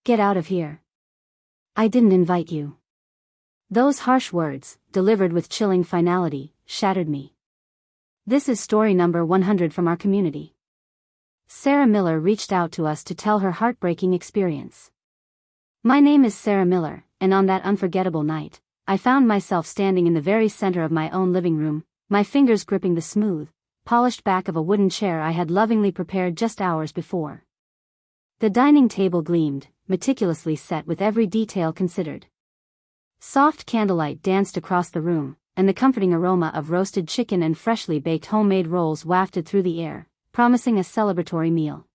Get out of here. I didn't invite you." Those harsh words, delivered with chilling finality, shattered me. This is story number 100 from our community. Sarah Miller reached out to us to tell her heartbreaking experience. My name is Sarah Miller, and on that unforgettable night, I found myself standing in the very center of my own living room, my fingers gripping the smooth, polished back of a wooden chair I had lovingly prepared just hours before. The dining table gleamed, meticulously set with every detail considered. Soft candlelight danced across the room, and the comforting aroma of roasted chicken and freshly baked homemade rolls wafted through the air, promising a celebratory meal.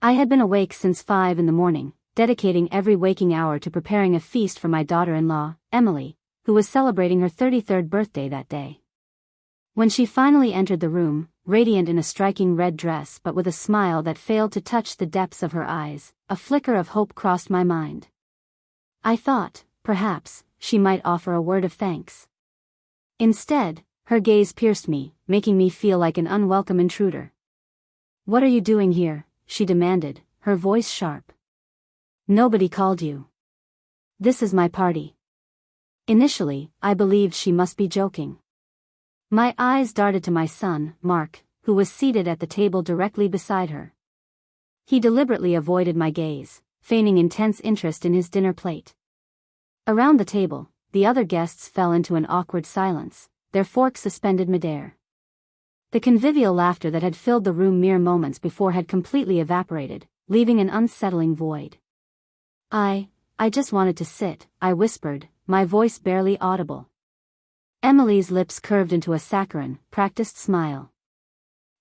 I had been awake since 5 in the morning, dedicating every waking hour to preparing a feast for my daughter-in-law, Emily, who was celebrating her 33rd birthday that day. When she finally entered the room, radiant in a striking red dress but with a smile that failed to touch the depths of her eyes, a flicker of hope crossed my mind. I thought, perhaps, she might offer a word of thanks. Instead, her gaze pierced me, making me feel like an unwelcome intruder. "What are you doing here?" she demanded, her voice sharp. "Nobody called you. This is my party." Initially, I believed she must be joking. My eyes darted to my son, Mark, who was seated at the table directly beside her. He deliberately avoided my gaze, feigning intense interest in his dinner plate. Around the table, the other guests fell into an awkward silence, their forks suspended midair. The convivial laughter that had filled the room mere moments before had completely evaporated, leaving an unsettling void. I just wanted to sit," I whispered, my voice barely audible. Emily's lips curved into a saccharine, practiced smile.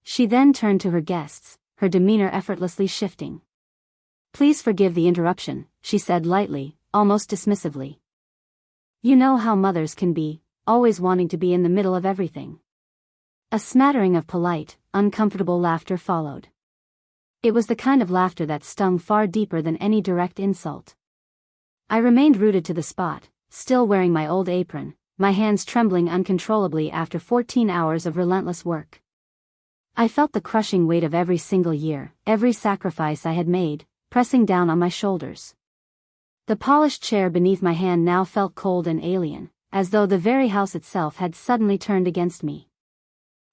She then turned to her guests, her demeanor effortlessly shifting. "Please forgive the interruption," she said lightly, almost dismissively. "You know how mothers can be, always wanting to be in the middle of everything." A smattering of polite, uncomfortable laughter followed. It was the kind of laughter that stung far deeper than any direct insult. I remained rooted to the spot, still wearing my old apron, my hands trembling uncontrollably after 14 hours of relentless work. I felt the crushing weight of every single year, every sacrifice I had made, pressing down on my shoulders. The polished chair beneath my hand now felt cold and alien, as though the very house itself had suddenly turned against me.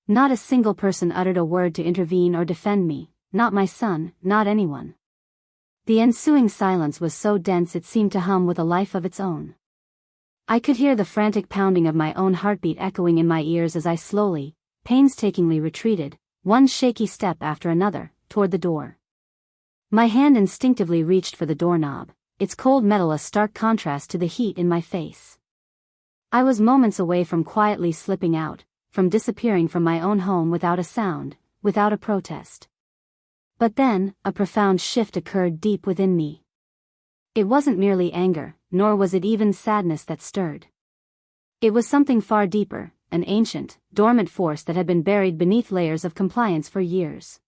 Not a single person uttered a word to intervene or defend me, not my son, not anyone. The ensuing silence was so dense it seemed to hum with a life of its own. I could hear the frantic pounding of my own heartbeat echoing in my ears as I slowly, painstakingly retreated, one shaky step after another, toward the door. My hand instinctively reached for the doorknob, its cold metal a stark contrast to the heat in my face. I was moments away from quietly slipping out, from disappearing from my own home without a sound, without a protest. But then, a profound shift occurred deep within me. It wasn't merely anger, nor was it even sadness that stirred. It was something far deeper, an ancient, dormant force that had been buried beneath layers of compliance for years.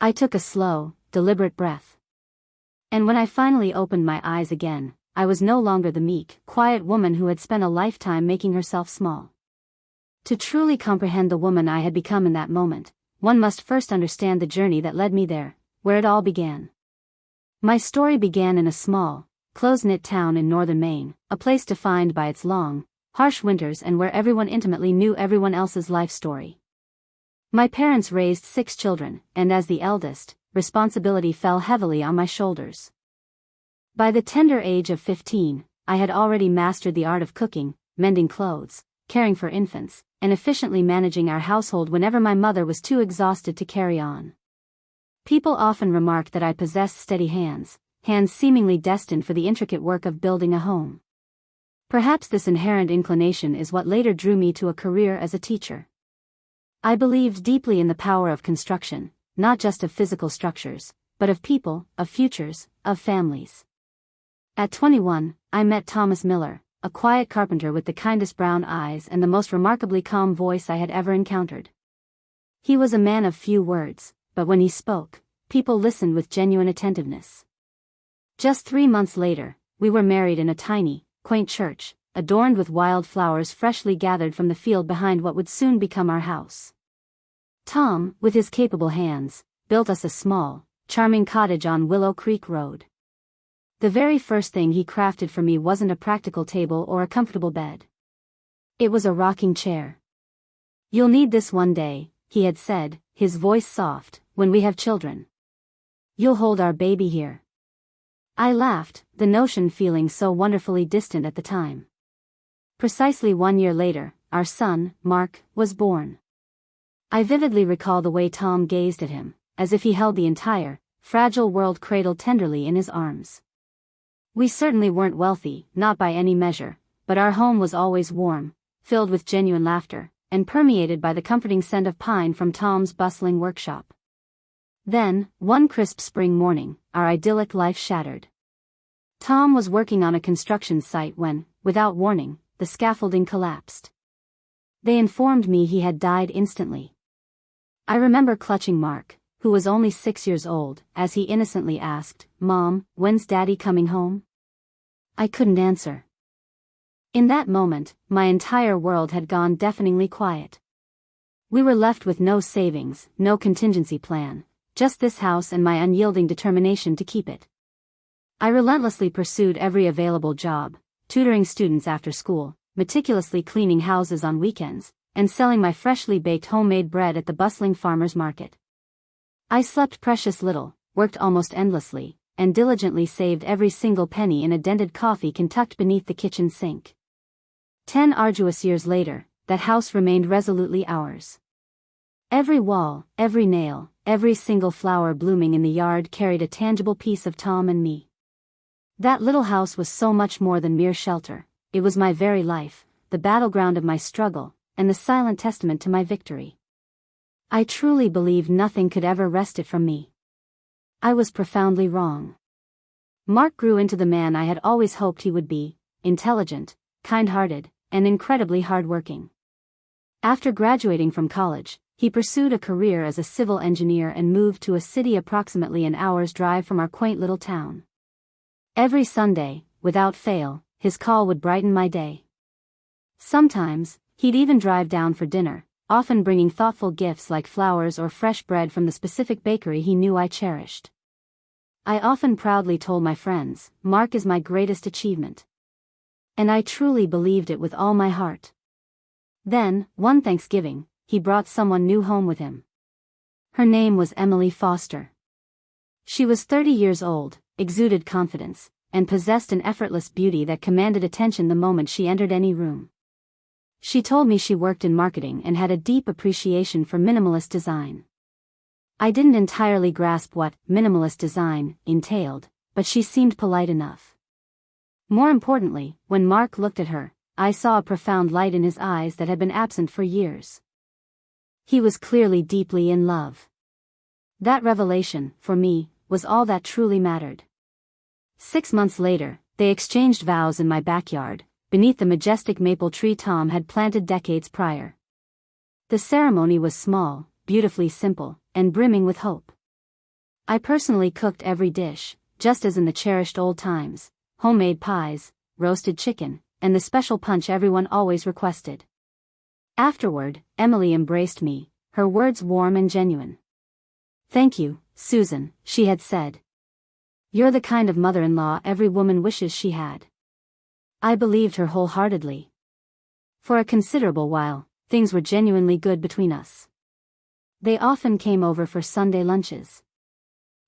I took a slow, deliberate breath. And when I finally opened my eyes again, I was no longer the meek, quiet woman who had spent a lifetime making herself small. To truly comprehend the woman I had become in that moment, one must first understand the journey that led me there, where it all began. My story began in a small, close-knit town in northern Maine, a place defined by its long, harsh winters and where everyone intimately knew everyone else's life story. My parents raised 6 children, and as the eldest, responsibility fell heavily on my shoulders. By the tender age of 15, I had already mastered the art of cooking, mending clothes, caring for infants, and efficiently managing our household whenever my mother was too exhausted to carry on. People often remarked that I possessed steady hands, hands seemingly destined for the intricate work of building a home. Perhaps this inherent inclination is what later drew me to a career as a teacher. I believed deeply in the power of construction, not just of physical structures, but of people, of futures, of families. At 21, I met Thomas Miller, a quiet carpenter with the kindest brown eyes and the most remarkably calm voice I had ever encountered. He was a man of few words, but when he spoke, people listened with genuine attentiveness. Just 3 months later, we were married in a tiny, quaint church, adorned with wild flowers freshly gathered from the field behind what would soon become our house. Tom, with his capable hands, built us a small, charming cottage on Willow Creek Road. The very first thing he crafted for me wasn't a practical table or a comfortable bed. It was a rocking chair. "You'll need this one day," he had said, his voice soft, "when we have children. You'll hold our baby here." I laughed, the notion feeling so wonderfully distant at the time. Precisely 1 year later, our son, Mark, was born. I vividly recall the way Tom gazed at him, as if he held the entire, fragile world cradled tenderly in his arms. We certainly weren't wealthy, not by any measure, but our home was always warm, filled with genuine laughter, and permeated by the comforting scent of pine from Tom's bustling workshop. Then, one crisp spring morning, our idyllic life shattered. Tom was working on a construction site when, without warning, the scaffolding collapsed. They informed me he had died instantly. I remember clutching Mark, who was only 6 years old, as he innocently asked, "Mom, when's Daddy coming home?" I couldn't answer. In that moment, my entire world had gone deafeningly quiet. We were left with no savings, no contingency plan, just this house and my unyielding determination to keep it. I relentlessly pursued every available job, tutoring students after school, meticulously cleaning houses on weekends, and selling my freshly baked homemade bread at the bustling farmers market. I slept precious little, worked almost endlessly, and diligently saved every single penny in a dented coffee can tucked beneath the kitchen sink. 10 arduous years later, that house remained resolutely ours. Every wall, every nail, every single flower blooming in the yard carried a tangible piece of Tom and me. That little house was so much more than mere shelter. It was my very life, the battleground of my struggle, and the silent testament to my victory. I truly believed nothing could ever wrest it from me. I was profoundly wrong. Mark grew into the man I had always hoped he would be, intelligent, kind-hearted, and incredibly hard-working. After graduating from college, he pursued a career as a civil engineer and moved to a city approximately an hour's drive from our quaint little town. Every Sunday, without fail, his call would brighten my day. Sometimes, he'd even drive down for dinner, often bringing thoughtful gifts like flowers or fresh bread from the specific bakery he knew I cherished. I often proudly told my friends, "Mark is my greatest achievement." And I truly believed it with all my heart. Then, one Thanksgiving, he brought someone new home with him. Her name was Emily Foster. She was 30 years old, exuded confidence, and possessed an effortless beauty that commanded attention the moment she entered any room. She told me she worked in marketing and had a deep appreciation for minimalist design. I didn't entirely grasp what minimalist design entailed, but she seemed polite enough. More importantly, when Mark looked at her, I saw a profound light in his eyes that had been absent for years. He was clearly deeply in love. That revelation, for me, was all that truly mattered. 6 months later, they exchanged vows in my backyard, beneath the majestic maple tree Tom had planted decades prior. The ceremony was small, beautifully simple, and brimming with hope. I personally cooked every dish, just as in the cherished old times: homemade pies, roasted chicken, and the special punch everyone always requested. Afterward, Emily embraced me, her words warm and genuine. "Thank you, Susan," she had said. "You're the kind of mother-in-law every woman wishes she had." I believed her wholeheartedly. For a considerable while, things were genuinely good between us. They often came over for Sunday lunches.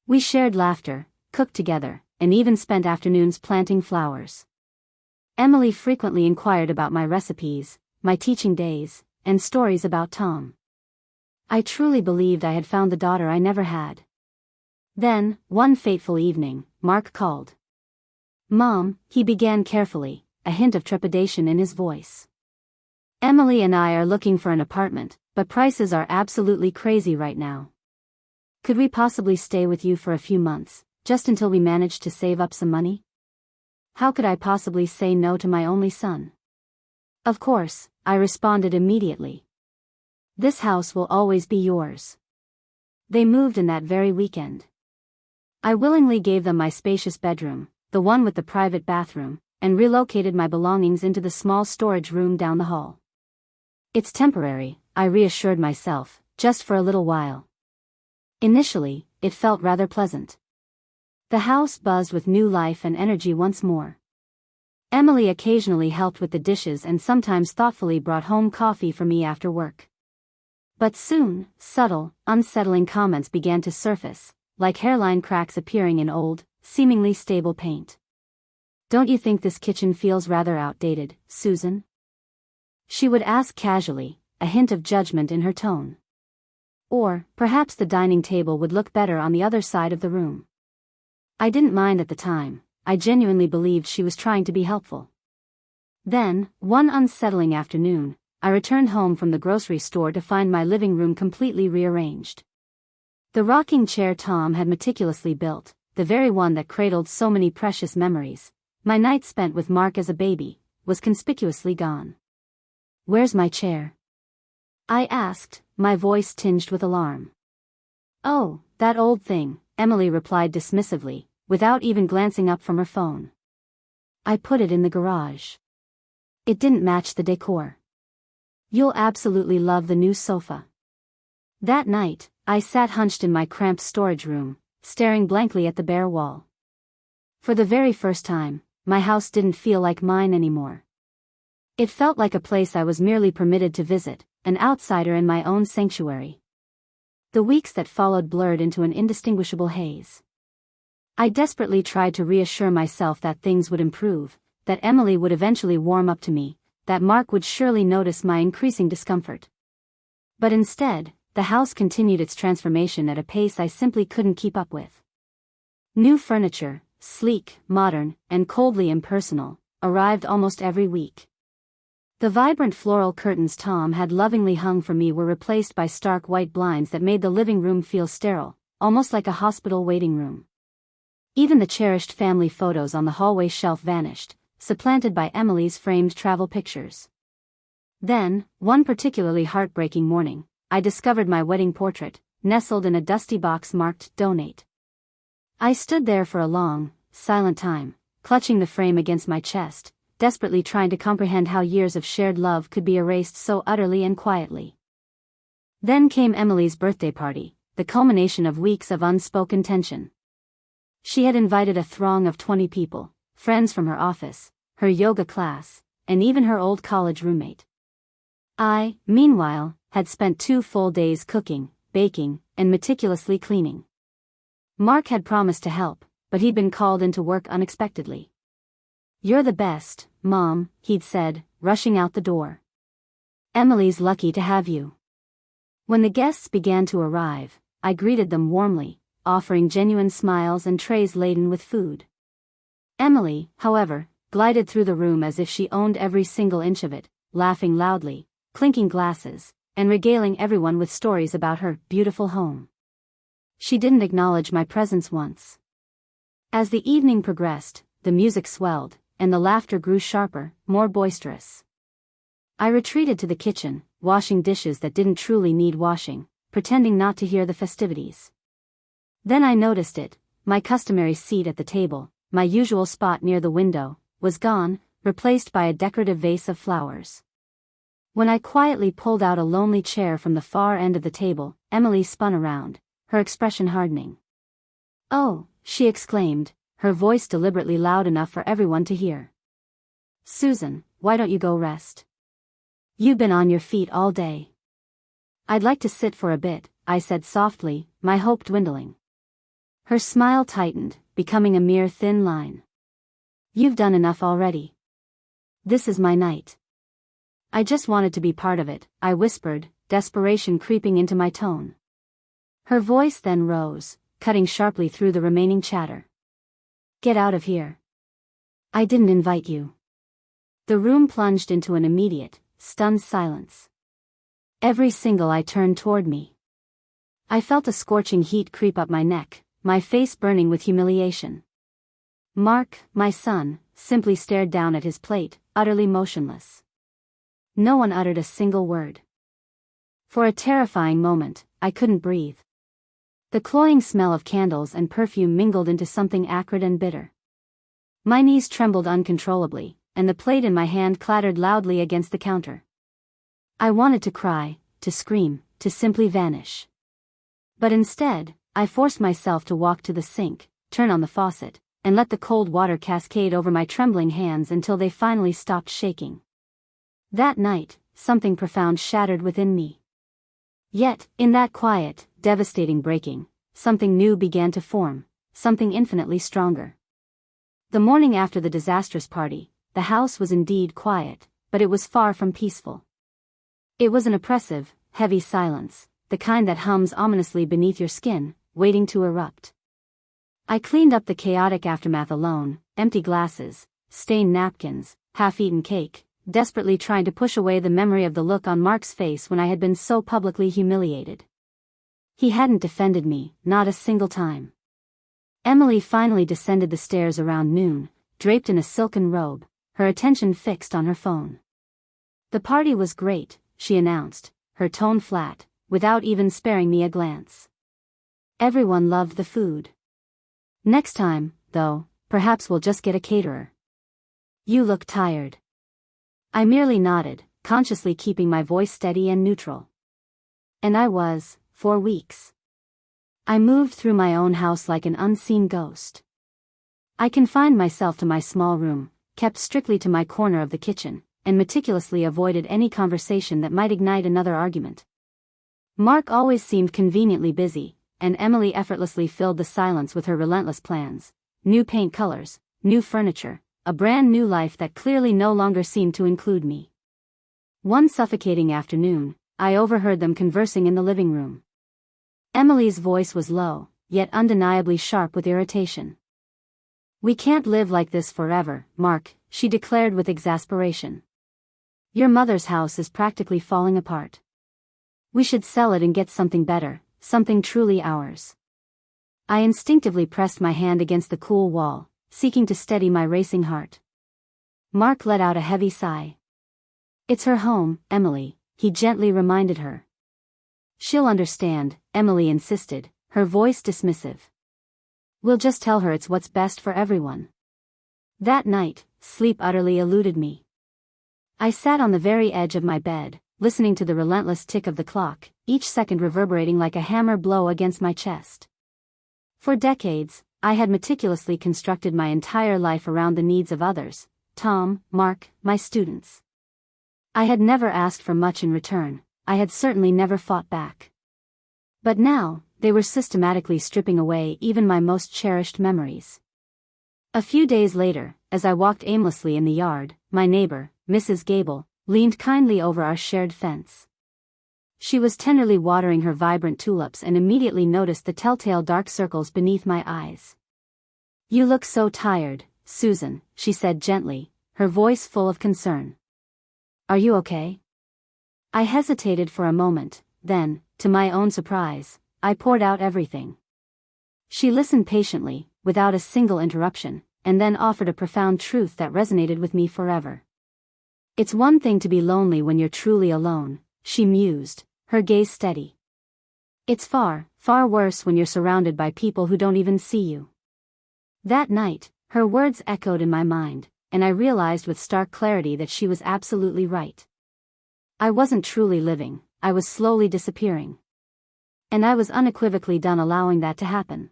We shared laughter, cooked together, and even spent afternoons planting flowers. Emily frequently inquired about my recipes, my teaching days, and stories about Tom. I truly believed I had found the daughter I never had. Then, one fateful evening, Mark called. "Mom," he began carefully, a hint of trepidation in his voice. "Emily and I are looking for an apartment, but prices are absolutely crazy right now. Could we possibly stay with you for a few months, just until we manage to save up some money?" How could I possibly say no to my only son? "Of course," I responded immediately. "This house will always be yours." They moved in that very weekend. I willingly gave them my spacious bedroom, the one with the private bathroom, and relocated my belongings into the small storage room down the hall. "It's temporary," I reassured myself, "just for a little while." Initially, it felt rather pleasant. The house buzzed with new life and energy once more. Emily occasionally helped with the dishes and sometimes thoughtfully brought home coffee for me after work. But soon, subtle, unsettling comments began to surface, like hairline cracks appearing in old, seemingly stable paint. "Don't you think this kitchen feels rather outdated, Susan?" she would ask casually, a hint of judgment in her tone. Or, perhaps the dining table would look better on the other side of the room. I didn't mind at the time. I genuinely believed she was trying to be helpful. Then, one unsettling afternoon, I returned home from the grocery store to find my living room completely rearranged. The rocking chair Tom had meticulously built, the very one that cradled so many precious memories, my nights spent with Mark as a baby, was conspicuously gone. "Where's my chair?" I asked, my voice tinged with alarm. "Oh, that old thing," Emily replied dismissively, without even glancing up from her phone. "I put it in the garage. It didn't match the decor. You'll absolutely love the new sofa." That night, I sat hunched in my cramped storage room, staring blankly at the bare wall. For the very first time, my house didn't feel like mine anymore. It felt like a place I was merely permitted to visit, an outsider in my own sanctuary. The weeks that followed blurred into an indistinguishable haze. I desperately tried to reassure myself that things would improve, that Emily would eventually warm up to me, that Mark would surely notice my increasing discomfort. But instead, the house continued its transformation at a pace I simply couldn't keep up with. New furniture, sleek, modern, and coldly impersonal, arrived almost every week. The vibrant floral curtains Tom had lovingly hung for me were replaced by stark white blinds that made the living room feel sterile, almost like a hospital waiting room. Even the cherished family photos on the hallway shelf vanished, supplanted by Emily's framed travel pictures. Then, one particularly heartbreaking morning, I discovered my wedding portrait, nestled in a dusty box marked "Donate." I stood there for a long, silent time, clutching the frame against my chest, desperately trying to comprehend how years of shared love could be erased so utterly and quietly. Then came Emily's birthday party, the culmination of weeks of unspoken tension. She had invited a throng of 20 people, friends from her office, her yoga class, and even her old college roommate. I, meanwhile, had spent 2 full days cooking, baking, and meticulously cleaning. Mark had promised to help, but he'd been called into work unexpectedly. "You're the best, Mom," he'd said, rushing out the door. "Emily's lucky to have you." When the guests began to arrive, I greeted them warmly, offering genuine smiles and trays laden with food. Emily, however, glided through the room as if she owned every single inch of it, laughing loudly, clinking glasses, and regaling everyone with stories about her beautiful home. She didn't acknowledge my presence once. As the evening progressed, the music swelled, and the laughter grew sharper, more boisterous. I retreated to the kitchen, washing dishes that didn't truly need washing, pretending not to hear the festivities. Then I noticed it. My customary seat at the table, my usual spot near the window, was gone, replaced by a decorative vase of flowers. When I quietly pulled out a lonely chair from the far end of the table, Emily spun around, her expression hardening. "Oh," she exclaimed, her voice deliberately loud enough for everyone to hear. "Susan, why don't you go rest? You've been on your feet all day." "I'd like to sit for a bit," I said softly, my hope dwindling. Her smile tightened, becoming a mere thin line. "You've done enough already. This is my night." "I just wanted to be part of it," I whispered, desperation creeping into my tone. Her voice then rose, cutting sharply through the remaining chatter. "Get out of here. I didn't invite you." The room plunged into an immediate, stunned silence. Every single eye turned toward me. I felt a scorching heat creep up my neck, my face burning with humiliation. Mark, my son, simply stared down at his plate, utterly motionless. No one uttered a single word. For a terrifying moment, I couldn't breathe. The cloying smell of candles and perfume mingled into something acrid and bitter. My knees trembled uncontrollably, and the plate in my hand clattered loudly against the counter. I wanted to cry, to scream, to simply vanish. But instead, I forced myself to walk to the sink, turn on the faucet, and let the cold water cascade over my trembling hands until they finally stopped shaking. That night, something profound shattered within me. Yet, in that quiet, devastating breaking, something new began to form, something infinitely stronger. The morning after the disastrous party, the house was indeed quiet, but it was far from peaceful. It was an oppressive, heavy silence, the kind that hums ominously beneath your skin, waiting to erupt. I cleaned up the chaotic aftermath alone, empty glasses, stained napkins, half-eaten cake, desperately trying to push away the memory of the look on Mark's face when I had been so publicly humiliated. He hadn't defended me, not a single time. Emily finally descended the stairs around noon, draped in a silken robe, her attention fixed on her phone. The party was great, she announced, her tone flat, without even sparing me a glance. Everyone loved the food. Next time, though, perhaps we'll just get a caterer. You look tired. I merely nodded, consciously keeping my voice steady and neutral. And I was, for weeks. I moved through my own house like an unseen ghost. I confined myself to my small room, kept strictly to my corner of the kitchen, and meticulously avoided any conversation that might ignite another argument. Mark always seemed conveniently busy, and Emily effortlessly filled the silence with her relentless plans. New paint colors, new furniture, a brand new life that clearly no longer seemed to include me. One suffocating afternoon, I overheard them conversing in the living room. Emily's voice was low, yet undeniably sharp with irritation. "We can't live like this forever, Mark," she declared with exasperation. "Your mother's house is practically falling apart. We should sell it and get something better, something truly ours." I instinctively pressed my hand against the cool wall, seeking to steady my racing heart. Mark let out a heavy sigh. "It's her home, Emily," he gently reminded her. "She'll understand," Emily insisted, her voice dismissive. "We'll just tell her it's what's best for everyone." That night, sleep utterly eluded me. I sat on the very edge of my bed, listening to the relentless tick of the clock, each second reverberating like a hammer blow against my chest. For decades, I had meticulously constructed my entire life around the needs of others: Tom, Mark, my students. I had never asked for much in return, I had certainly never fought back. But now, they were systematically stripping away even my most cherished memories. A few days later, as I walked aimlessly in the yard, my neighbor, Mrs. Gable, leaned kindly over our shared fence. She was tenderly watering her vibrant tulips and immediately noticed the telltale dark circles beneath my eyes. "You look so tired, Susan," she said gently, her voice full of concern. "Are you okay?" I hesitated for a moment, then, to my own surprise, I poured out everything. She listened patiently, without a single interruption, and then offered a profound truth that resonated with me forever. "It's one thing to be lonely when you're truly alone," she mused, her gaze steady. "It's far, far worse when you're surrounded by people who don't even see you." That night, her words echoed in my mind, and I realized with stark clarity that she was absolutely right. I wasn't truly living, I was slowly disappearing. And I was unequivocally done allowing that to happen.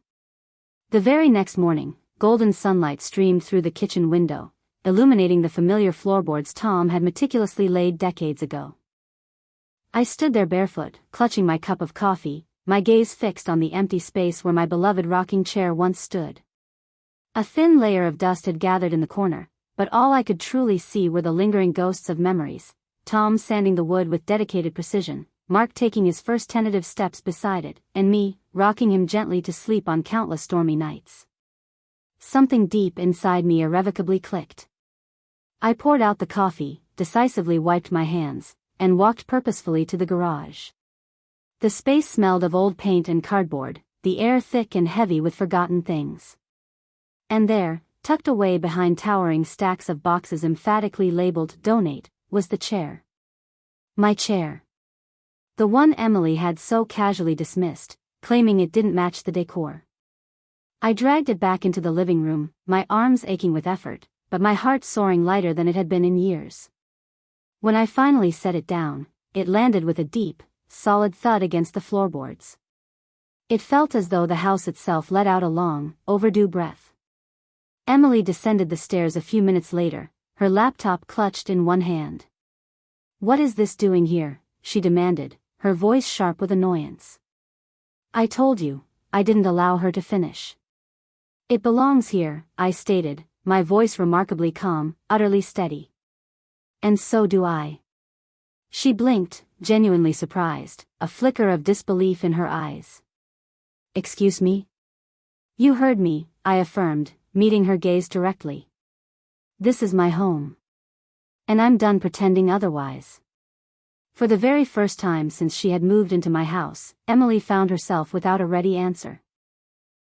The very next morning, golden sunlight streamed through the kitchen window, illuminating the familiar floorboards Tom had meticulously laid decades ago. I stood there barefoot, clutching my cup of coffee, my gaze fixed on the empty space where my beloved rocking chair once stood. A thin layer of dust had gathered in the corner, but all I could truly see were the lingering ghosts of memories: Tom sanding the wood with dedicated precision, Mark taking his first tentative steps beside it, and me, rocking him gently to sleep on countless stormy nights. Something deep inside me irrevocably clicked. I poured out the coffee, decisively wiped my hands, and walked purposefully to the garage. The space smelled of old paint and cardboard, the air thick and heavy with forgotten things. And there, tucked away behind towering stacks of boxes emphatically labeled "Donate," was the chair. My chair. The one Emily had so casually dismissed, claiming it didn't match the decor. I dragged it back into the living room, my arms aching with effort, but my heart soaring lighter than it had been in years. When I finally set it down, it landed with a deep, solid thud against the floorboards. It felt as though the house itself let out a long, overdue breath. Emily descended the stairs a few minutes later, her laptop clutched in one hand. "What is this doing here?" she demanded, her voice sharp with annoyance. "I told you," I didn't allow her to finish. "It belongs here," I stated, my voice remarkably calm, utterly steady. "And so do I." She blinked, genuinely surprised, a flicker of disbelief in her eyes. "Excuse me?" "You heard me," I affirmed, meeting her gaze directly. "This is my home. And I'm done pretending otherwise." For the very first time since she had moved into my house, Emily found herself without a ready answer.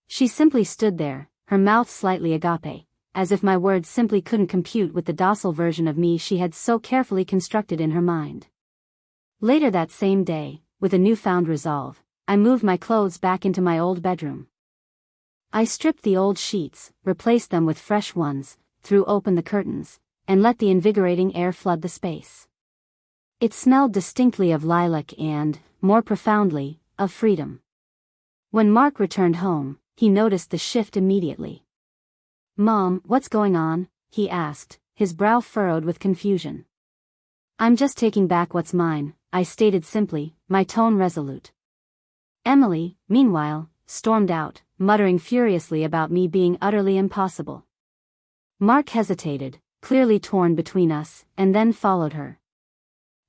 She simply stood there, her mouth slightly agape, as if my words simply couldn't compute with the docile version of me she had so carefully constructed in her mind. Later that same day, with a newfound resolve, I moved my clothes back into my old bedroom. I stripped the old sheets, replaced them with fresh ones, threw open the curtains, and let the invigorating air flood the space. It smelled distinctly of lilac and, more profoundly, of freedom. When Mark returned home, he noticed the shift immediately. "Mom, what's going on?" he asked, his brow furrowed with confusion. "I'm just taking back what's mine," I stated simply, my tone resolute. Emily, meanwhile, stormed out, muttering furiously about me being utterly impossible. Mark hesitated, clearly torn between us, and then followed her.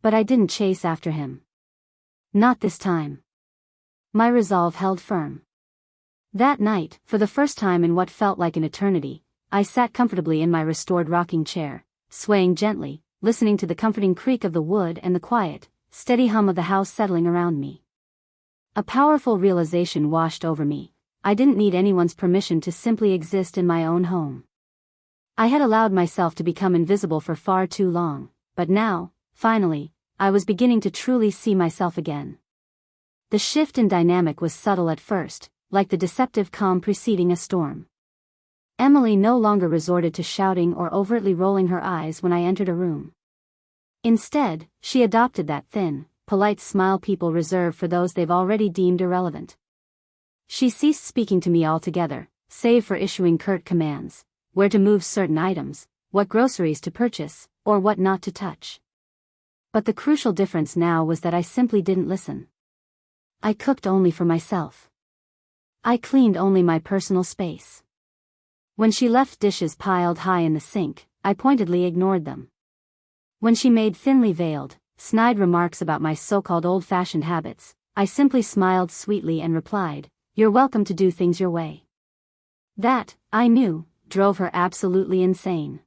But I didn't chase after him. Not this time. My resolve held firm. That night, for the first time in what felt like an eternity, I sat comfortably in my restored rocking chair, swaying gently, listening to the comforting creak of the wood and the quiet, steady hum of the house settling around me. A powerful realization washed over me. I didn't need anyone's permission to simply exist in my own home. I had allowed myself to become invisible for far too long, but now, finally, I was beginning to truly see myself again. The shift in dynamic was subtle at first, like the deceptive calm preceding a storm. Emily no longer resorted to shouting or overtly rolling her eyes when I entered a room. Instead, she adopted that thin, polite smile people reserve for those they've already deemed irrelevant. She ceased speaking to me altogether, save for issuing curt commands: where to move certain items, what groceries to purchase, or what not to touch. But the crucial difference now was that I simply didn't listen. I cooked only for myself. I cleaned only my personal space. When she left dishes piled high in the sink, I pointedly ignored them. When she made thinly veiled, snide remarks about my so-called old-fashioned habits, I simply smiled sweetly and replied, "You're welcome to do things your way." That, I knew, drove her absolutely insane.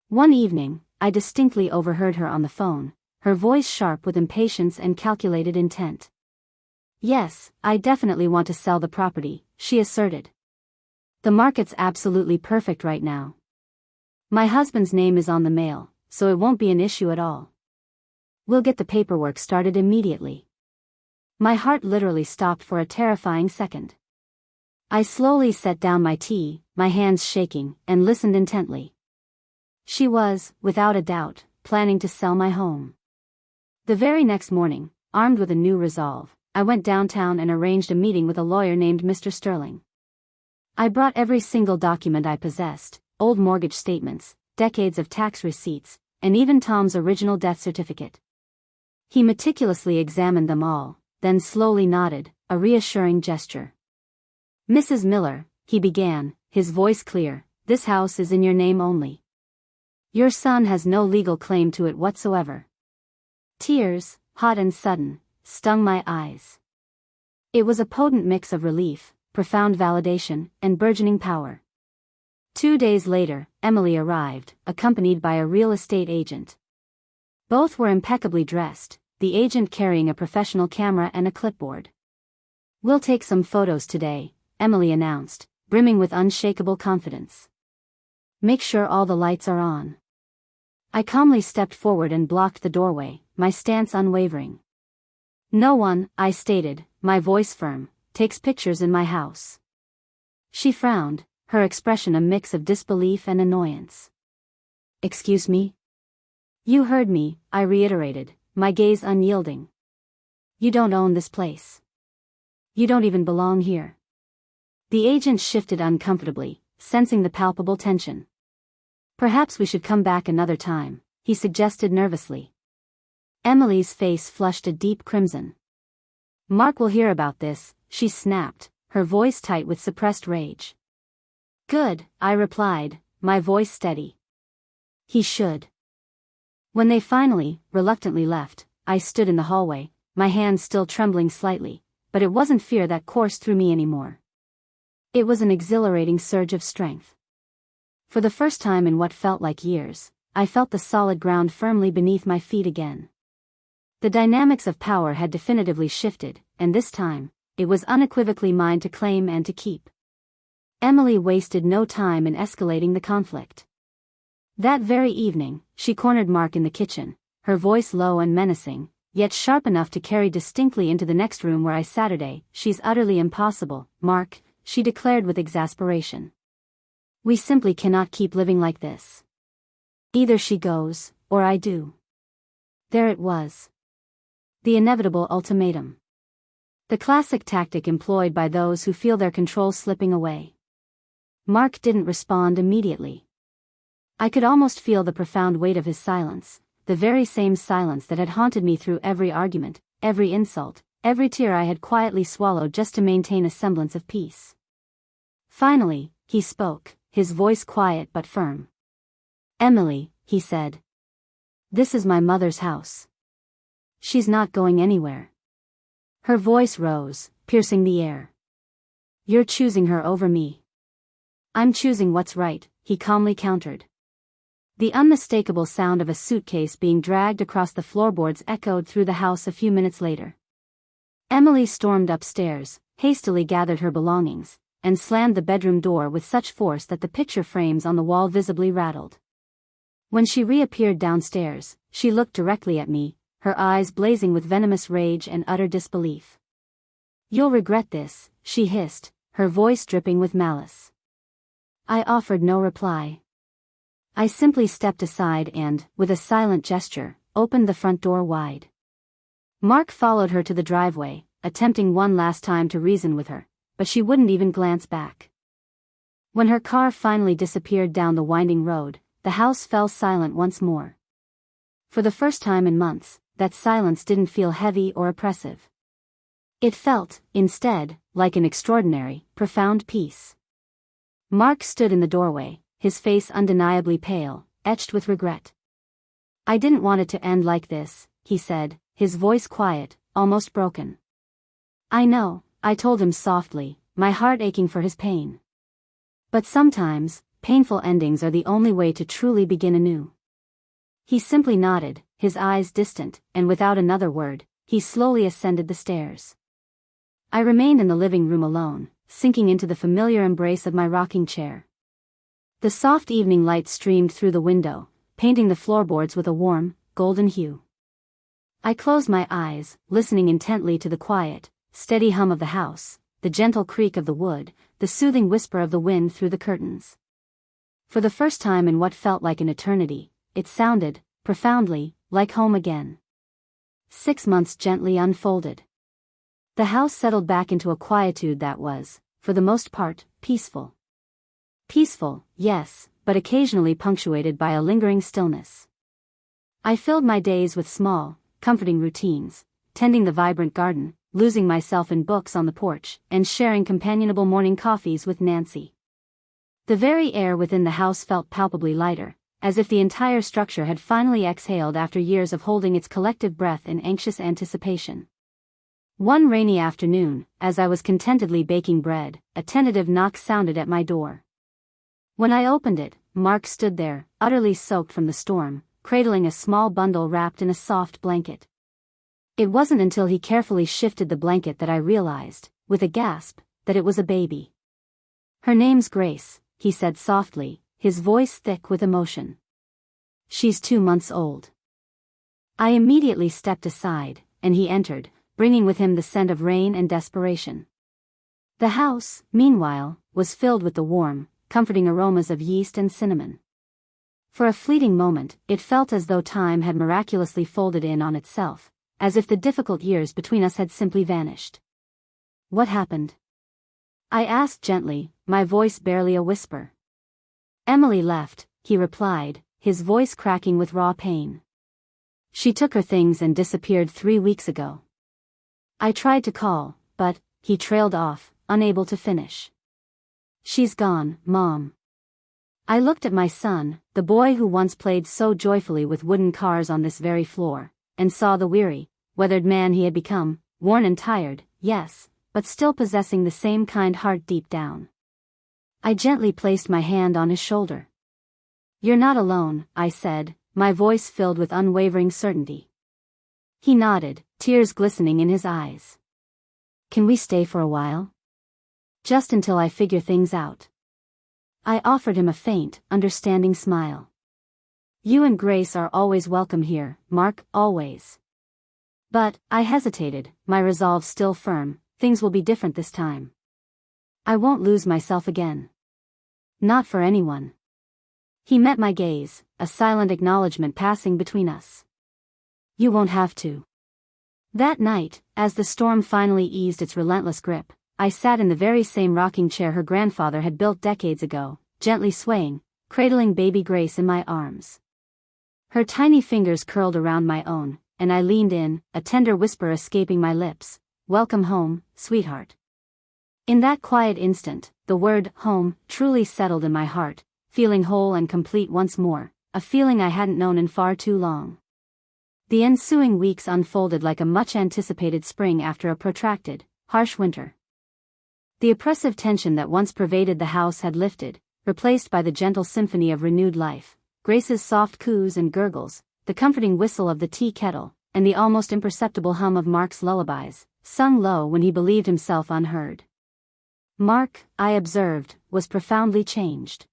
One evening, I distinctly overheard her on the phone, her voice sharp with impatience and calculated intent. "Yes, I definitely want to sell the property," she asserted. "The market's absolutely perfect right now. My husband's name is on the mail, so it won't be an issue at all. We'll get the paperwork started immediately." My heart literally stopped for a terrifying second. I slowly set down my tea, my hands shaking, and listened intently. She was, without a doubt, planning to sell my home. The very next morning, armed with a new resolve, I went downtown and arranged a meeting with a lawyer named Mr. Sterling. I brought every single document I possessed, old mortgage statements, decades of tax receipts, and even Tom's original death certificate. He meticulously examined them all, then slowly nodded, a reassuring gesture. "Mrs. Miller," he began, his voice clear, "this house is in your name only. Your son has no legal claim to it whatsoever." Tears, hot and sudden, stung my eyes. It was a potent mix of relief, profound validation, and burgeoning power. 2 days later, Emily arrived, accompanied by a real estate agent. Both were impeccably dressed, the agent carrying a professional camera and a clipboard. "We'll take some photos today," Emily announced, brimming with unshakable confidence. "Make sure all the lights are on." I calmly stepped forward and blocked the doorway, my stance unwavering. "No one," I stated, my voice firm, "takes pictures in my house." She frowned, her expression a mix of disbelief and annoyance. "Excuse me?" "You heard me," I reiterated, my gaze unyielding. "You don't own this place. You don't even belong here. The agent shifted uncomfortably, sensing the palpable tension. Perhaps we should come back another time, he suggested nervously. Emily's face flushed a deep crimson. Mark will hear about this, she snapped, her voice tight with suppressed rage. Good, I replied, my voice steady. He should. When they finally, reluctantly left, I stood in the hallway, my hands still trembling slightly, but it wasn't fear that coursed through me anymore. It was an exhilarating surge of strength. For the first time in what felt like years, I felt the solid ground firmly beneath my feet again. The dynamics of power had definitively shifted, and this time, it was unequivocally mine to claim and to keep. Emily wasted no time in escalating the conflict. That very evening, she cornered Mark in the kitchen, her voice low and menacing, yet sharp enough to carry distinctly into the next room where I sat. She's utterly impossible, Mark, she declared with exasperation. We simply cannot keep living like this. Either she goes, or I do. There it was. The inevitable ultimatum. The classic tactic employed by those who feel their control slipping away. Mark didn't respond immediately. I could almost feel the profound weight of his silence, the very same silence that had haunted me through every argument, every insult, every tear I had quietly swallowed just to maintain a semblance of peace. Finally, he spoke, his voice quiet but firm. Emily, he said. This is my mother's house. She's not going anywhere. Her voice rose, piercing the air. You're choosing her over me. I'm choosing what's right, he calmly countered. The unmistakable sound of a suitcase being dragged across the floorboards echoed through the house a few minutes later. Emily stormed upstairs, hastily gathered her belongings, and slammed the bedroom door with such force that the picture frames on the wall visibly rattled. When she reappeared downstairs, she looked directly at me, her eyes blazing with venomous rage and utter disbelief. You'll regret this, she hissed, her voice dripping with malice. I offered no reply. I simply stepped aside and, with a silent gesture, opened the front door wide. Mark followed her to the driveway, attempting one last time to reason with her, but she wouldn't even glance back. When her car finally disappeared down the winding road, the house fell silent once more. For the first time in months, that silence didn't feel heavy or oppressive. It felt, instead, like an extraordinary, profound peace. Mark stood in the doorway, his face undeniably pale, etched with regret. I didn't want it to end like this, he said, his voice quiet, almost broken. I know, I told him softly, my heart aching for his pain. But sometimes, painful endings are the only way to truly begin anew. He simply nodded, his eyes distant, and without another word, he slowly ascended the stairs. I remained in the living room alone, sinking into the familiar embrace of my rocking chair. The soft evening light streamed through the window, painting the floorboards with a warm, golden hue. I closed my eyes, listening intently to the quiet, steady hum of the house, the gentle creak of the wood, the soothing whisper of the wind through the curtains. For the first time in what felt like an eternity, it sounded, profoundly, like home again. 6 months gently unfolded. The house settled back into a quietude that was, for the most part, peaceful. Peaceful, yes, but occasionally punctuated by a lingering stillness. I filled my days with small, comforting routines, tending the vibrant garden, losing myself in books on the porch, and sharing companionable morning coffees with Nancy. The very air within the house felt palpably lighter, as if the entire structure had finally exhaled after years of holding its collective breath in anxious anticipation. One rainy afternoon, as I was contentedly baking bread, a tentative knock sounded at my door. When I opened it, Mark stood there, utterly soaked from the storm, cradling a small bundle wrapped in a soft blanket. It wasn't until he carefully shifted the blanket that I realized, with a gasp, that it was a baby. Her name's Grace, he said softly, his voice thick with emotion. She's 2 months old. I immediately stepped aside, and he entered, bringing with him the scent of rain and desperation. The house, meanwhile, was filled with the warm, comforting aromas of yeast and cinnamon. For a fleeting moment, it felt as though time had miraculously folded in on itself, as if the difficult years between us had simply vanished. What happened? I asked gently, my voice barely a whisper. Emily left, he replied, his voice cracking with raw pain. She took her things and disappeared 3 weeks ago. I tried to call, but, he trailed off, unable to finish. She's gone, Mom. I looked at my son, the boy who once played so joyfully with wooden cars on this very floor, and saw the weary, weathered man he had become, worn and tired, yes, but still possessing the same kind heart deep down. I gently placed my hand on his shoulder. You're not alone, I said, my voice filled with unwavering certainty. He nodded, tears glistening in his eyes. Can we stay for a while? Just until I figure things out. I offered him a faint, understanding smile. You and Grace are always welcome here, Mark, always. But, I hesitated, my resolve still firm, things will be different this time. I won't lose myself again. Not for anyone. He met my gaze, a silent acknowledgement passing between us. You won't have to. That night, as the storm finally eased its relentless grip, I sat in the very same rocking chair her grandfather had built decades ago, gently swaying, cradling baby Grace in my arms. Her tiny fingers curled around my own, and I leaned in, a tender whisper escaping my lips, "Welcome home, sweetheart." In that quiet instant, the word home truly settled in my heart, feeling whole and complete once more, a feeling I hadn't known in far too long. The ensuing weeks unfolded like a much-anticipated spring after a protracted, harsh winter. The oppressive tension that once pervaded the house had lifted, replaced by the gentle symphony of renewed life, Grace's soft coos and gurgles, the comforting whistle of the tea kettle, and the almost imperceptible hum of Mark's lullabies, sung low when he believed himself unheard. Mark, I observed, was profoundly changed.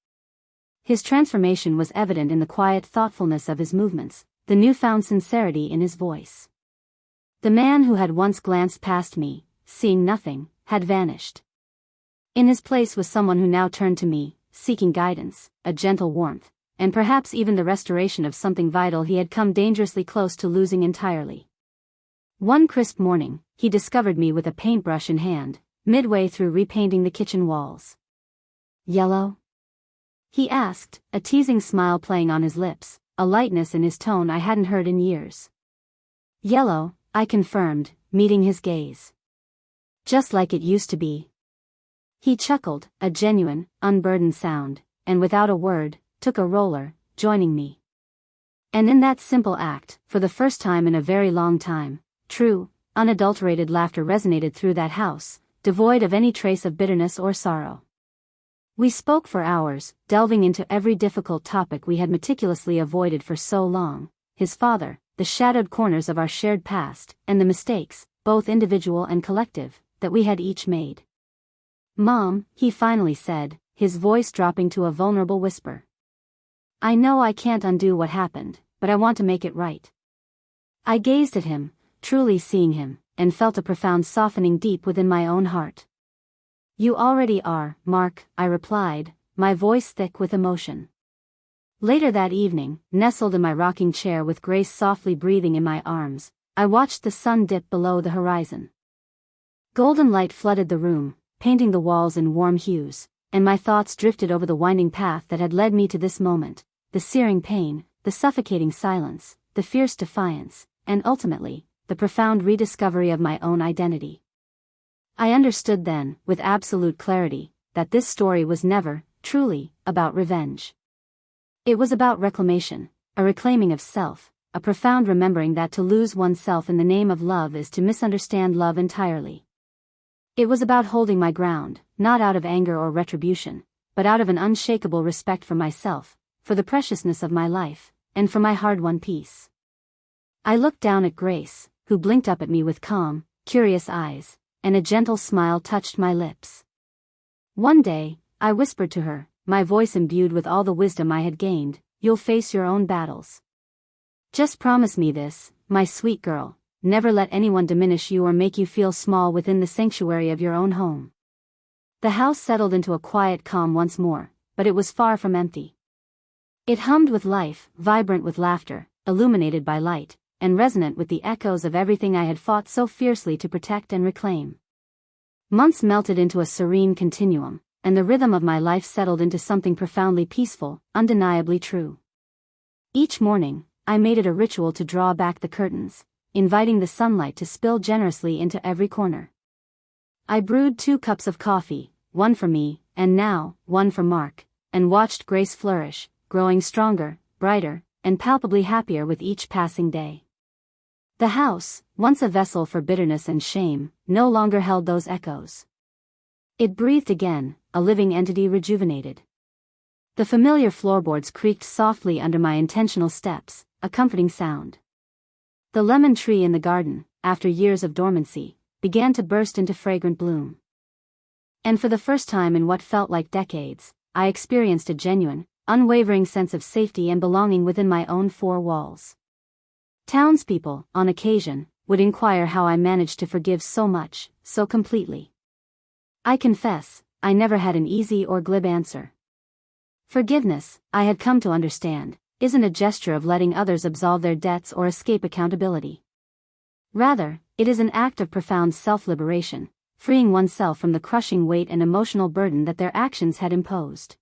His transformation was evident in the quiet thoughtfulness of his movements, the newfound sincerity in his voice. The man who had once glanced past me, seeing nothing, had vanished. In his place was someone who now turned to me, seeking guidance, a gentle warmth, and perhaps even the restoration of something vital he had come dangerously close to losing entirely. One crisp morning, he discovered me with a paintbrush in hand, midway through repainting the kitchen walls. Yellow? He asked, a teasing smile playing on his lips, a lightness in his tone I hadn't heard in years. Yellow, I confirmed, meeting his gaze. Just like it used to be. He chuckled, a genuine, unburdened sound, and without a word, took a roller, joining me. And in that simple act, for the first time in a very long time, true, unadulterated laughter resonated through that house, devoid of any trace of bitterness or sorrow. We spoke for hours, delving into every difficult topic we had meticulously avoided for so long, his father, the shadowed corners of our shared past, and the mistakes, both individual and collective, that we had each made. Mom, he finally said, his voice dropping to a vulnerable whisper. I know I can't undo what happened, but I want to make it right. I gazed at him, truly seeing him, and felt a profound softening deep within my own heart. You already are, Mark, I replied, my voice thick with emotion. Later that evening, nestled in my rocking chair with Grace softly breathing in my arms, I watched the sun dip below the horizon. Golden light flooded the room, painting the walls in warm hues, and my thoughts drifted over the winding path that had led me to this moment, the searing pain, the suffocating silence, the fierce defiance, and ultimately, the profound rediscovery of my own identity. I understood then, with absolute clarity, that this story was never, truly, about revenge. It was about reclamation, a reclaiming of self, a profound remembering that to lose oneself in the name of love is to misunderstand love entirely. It was about holding my ground, not out of anger or retribution, but out of an unshakable respect for myself, for the preciousness of my life, and for my hard-won peace. I looked down at Grace, who blinked up at me with calm, curious eyes, and a gentle smile touched my lips. One day, I whispered to her, my voice imbued with all the wisdom I had gained, you'll face your own battles. Just promise me this, my sweet girl, never let anyone diminish you or make you feel small within the sanctuary of your own home. The house settled into a quiet calm once more, but it was far from empty. It hummed with life, vibrant with laughter, illuminated by light, and resonant with the echoes of everything I had fought so fiercely to protect and reclaim. Months melted into a serene continuum, and the rhythm of my life settled into something profoundly peaceful, undeniably true. Each morning, I made it a ritual to draw back the curtains, inviting the sunlight to spill generously into every corner. I brewed 2 cups of coffee, one for me, and now, one for Mark, and watched Grace flourish, growing stronger, brighter, and palpably happier with each passing day. The house, once a vessel for bitterness and shame, no longer held those echoes. It breathed again, a living entity rejuvenated. The familiar floorboards creaked softly under my intentional steps, a comforting sound. The lemon tree in the garden, after years of dormancy, began to burst into fragrant bloom. And for the first time in what felt like decades, I experienced a genuine, unwavering sense of safety and belonging within my own 4 walls. Townspeople, on occasion, would inquire how I managed to forgive so much, so completely. I confess, I never had an easy or glib answer. Forgiveness, I had come to understand, isn't a gesture of letting others absolve their debts or escape accountability. Rather, it is an act of profound self-liberation, freeing oneself from the crushing weight and emotional burden that their actions had imposed.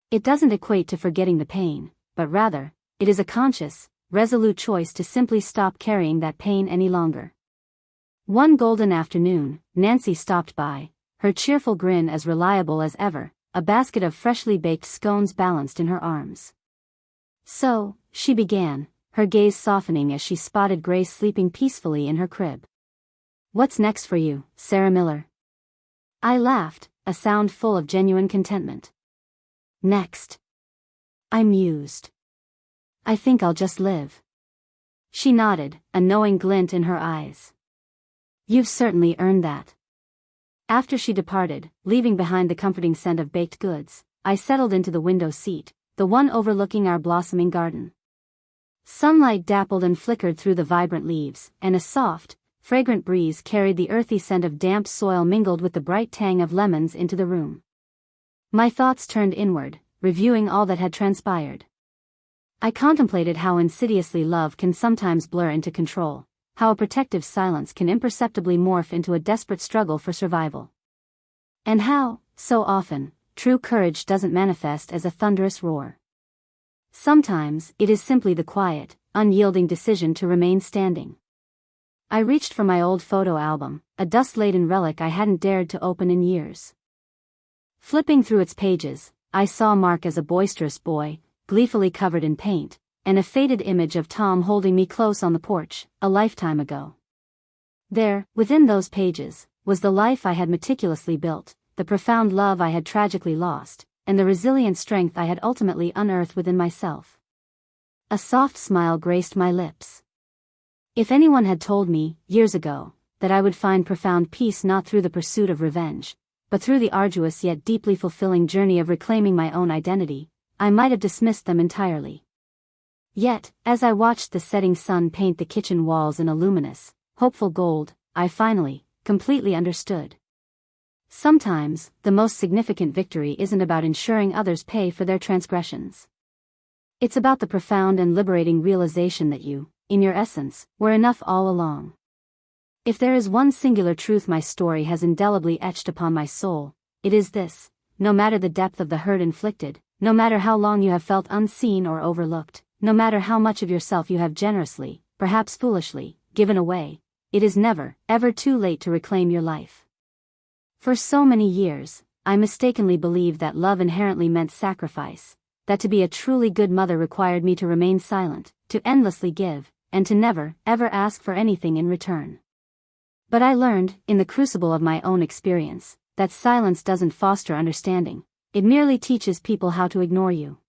It doesn't equate to forgetting the pain, but rather, it is a conscious, resolute choice to simply stop carrying that pain any longer. One golden afternoon, Nancy stopped by, her cheerful grin as reliable as ever, a basket of freshly baked scones balanced in her arms. "So," she began, her gaze softening as she spotted Grace sleeping peacefully in her crib. "What's next for you, Sarah Miller?" I laughed, a sound full of genuine contentment. "Next?" I mused. "I think I'll just live." She nodded, a knowing glint in her eyes. "You've certainly earned that." After she departed, leaving behind the comforting scent of baked goods, I settled into the window seat, the one overlooking our blossoming garden. Sunlight dappled and flickered through the vibrant leaves, and a soft, fragrant breeze carried the earthy scent of damp soil mingled with the bright tang of lemons into the room. My thoughts turned inward, reviewing all that had transpired. I contemplated how insidiously love can sometimes blur into control, how a protective silence can imperceptibly morph into a desperate struggle for survival. And how, so often, true courage doesn't manifest as a thunderous roar. Sometimes, it is simply the quiet, unyielding decision to remain standing. I reached for my old photo album, a dust-laden relic I hadn't dared to open in years. Flipping through its pages, I saw Mark as a boisterous boy, gleefully covered in paint, and a faded image of Tom holding me close on the porch, a lifetime ago. There, within those pages, was the life I had meticulously built, the profound love I had tragically lost, and the resilient strength I had ultimately unearthed within myself. A soft smile graced my lips. If anyone had told me, years ago, that I would find profound peace not through the pursuit of revenge, but through the arduous yet deeply fulfilling journey of reclaiming my own identity, I might have dismissed them entirely. Yet, as I watched the setting sun paint the kitchen walls in a luminous, hopeful gold, I finally, completely understood. Sometimes, the most significant victory isn't about ensuring others pay for their transgressions. It's about the profound and liberating realization that you, in your essence, were enough all along. If there is one singular truth my story has indelibly etched upon my soul, it is this: no matter the depth of the hurt inflicted, no matter how long you have felt unseen or overlooked, no matter how much of yourself you have generously, perhaps foolishly, given away, it is never, ever too late to reclaim your life. For so many years, I mistakenly believed that love inherently meant sacrifice, that to be a truly good mother required me to remain silent, to endlessly give, and to never, ever ask for anything in return. But I learned, in the crucible of my own experience, that silence doesn't foster understanding, it merely teaches people how to ignore you.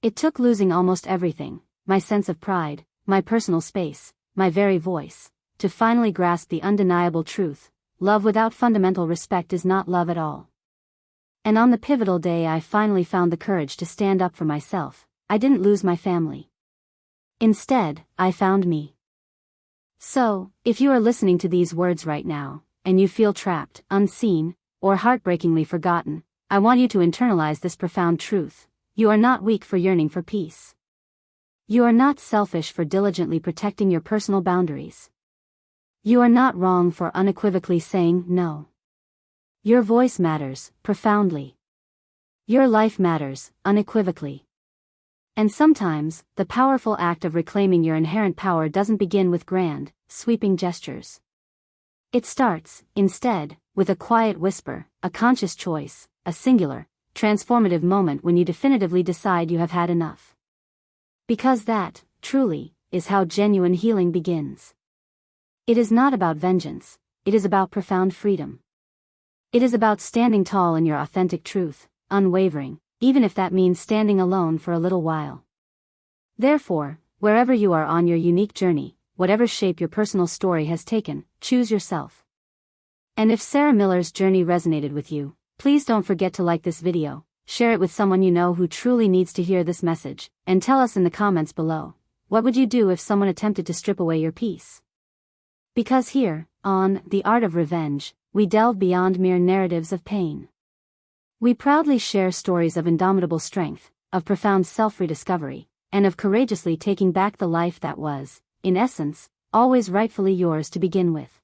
It took losing almost everything, my sense of pride, my personal space, my very voice, to finally grasp the undeniable truth: love without fundamental respect is not love at all. And on the pivotal day I finally found the courage to stand up for myself, I didn't lose my family. Instead, I found me. So, if you are listening to these words right now, and you feel trapped, unseen, or heartbreakingly forgotten, I want you to internalize this profound truth: you are not weak for yearning for peace. You are not selfish for diligently protecting your personal boundaries. You are not wrong for unequivocally saying no. Your voice matters, profoundly. Your life matters, unequivocally. And sometimes, the powerful act of reclaiming your inherent power doesn't begin with grand, sweeping gestures. It starts, instead, with a quiet whisper, a conscious choice, a singular, transformative moment when you definitively decide you have had enough. Because that, truly, is how genuine healing begins. It is not about vengeance, it is about profound freedom. It is about standing tall in your authentic truth, unwavering, even if that means standing alone for a little while. Therefore, wherever you are on your unique journey, whatever shape your personal story has taken, choose yourself. And if Sarah Miller's journey resonated with you, please don't forget to like this video, share it with someone you know who truly needs to hear this message, and tell us in the comments below, what would you do if someone attempted to strip away your peace? Because here, on The Art of Revenge, we delve beyond mere narratives of pain. We proudly share stories of indomitable strength, of profound self-rediscovery, and of courageously taking back the life that was, in essence, always rightfully yours to begin with.